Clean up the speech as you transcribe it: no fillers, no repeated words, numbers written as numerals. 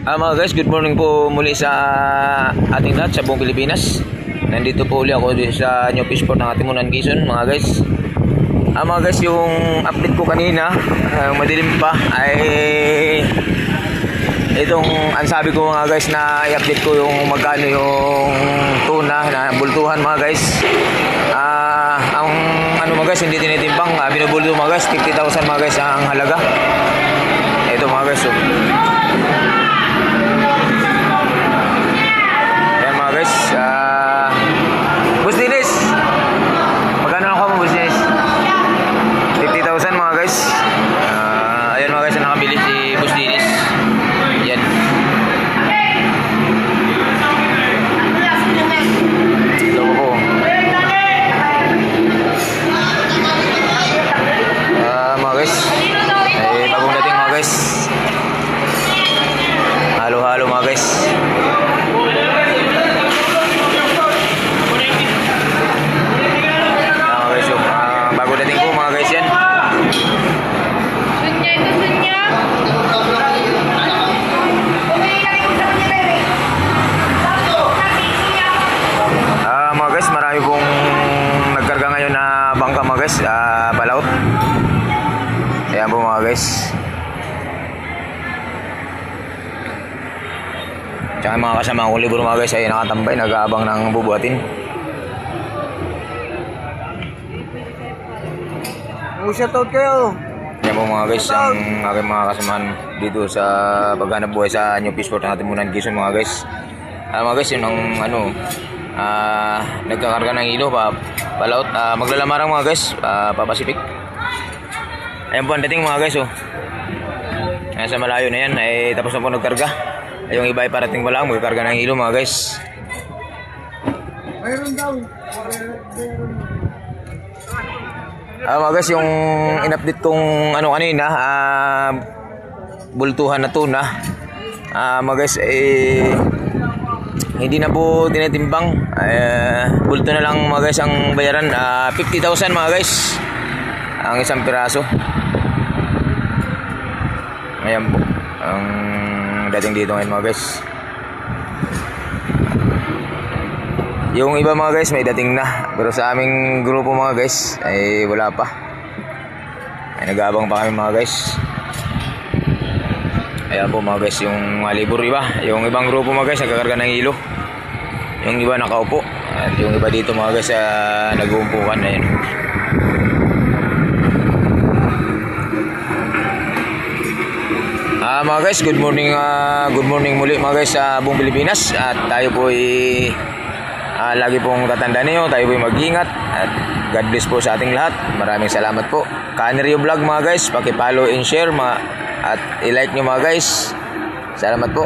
Mga guys, good morning po muli sa ating lahat sa buong Pilipinas. Nandito po uli ako sa New Fishport ng Atimunan, Quezon, mga guys. Mga guys, yung update ko kanina, madilim pa, ay itong ang sabi ko mga guys na i-update ko yung magkano yung tuna na bultuhan mga guys. Ang ano mga guys, hindi tinitimbang, binubulto mga guys, 50,000 mga guys ang halaga. Ito mga guys, so. Boss Dennis, magkano lang ako mo, Boss Dennis? 50,000 mga guys. Ayan mga guys, na nakabili si Boss Dennis. Ayan. Ito po. Mga guys, ay bagong dating mga guys. Halo-halo mga guys. Marami pong nagkarga ngayon na bangka mga guys, balaot. Ayan po mga guys. Tsaka mga kasama kong libro mga guys ay nakatambay, nag-aabang ng bubuhatin. Shoutout kayo. Ayan po mga guys, ang aking mga kasamahan dito sa paghanap buhay sa New Fishport ng Atimunan, Quezon mga guys. Mga guys, yun ang ano, nagkakarga ng ilo palaot, maglalamarang mga guys, papasipik. Ayan po ang dating mga guys, oh. Ayan sa malayo na yan ay tapos na po nagkarga. Ay, yung iba ay parating pa lang magkakarga ng ilo mga guys. Mayroon daw. Mga guys, yung in-update kong ano kanina, bultuhan na tuna, mga guys, hindi na po tinitimbang. Bulto na lang mga guys ang bayaran. 50,000 mga guys ang isang piraso. Ayan po ang dating dito ngayon mga guys. Yung iba mga guys may dating na, pero sa aming grupo mga guys ay wala pa. Ay nag-aabang pa kami mga guys. Ayan po mga guys, yung mga libur iba. Yung ibang grupo mga guys nagkakarga ng hilo. Yung iba nakaupo. At yung iba dito mga guys nag-uumpukan. Ayan. Mga guys, good morning muli mga guys sa buong Pilipinas. At tayo po ay lagi pong tatandaan niyo, tayo po ay mag-ingat. At God bless po sa ating lahat. Maraming salamat po. Kanerio Vlog mga guys, paki-follow and share at i-like nyo mga guys. Salamat po.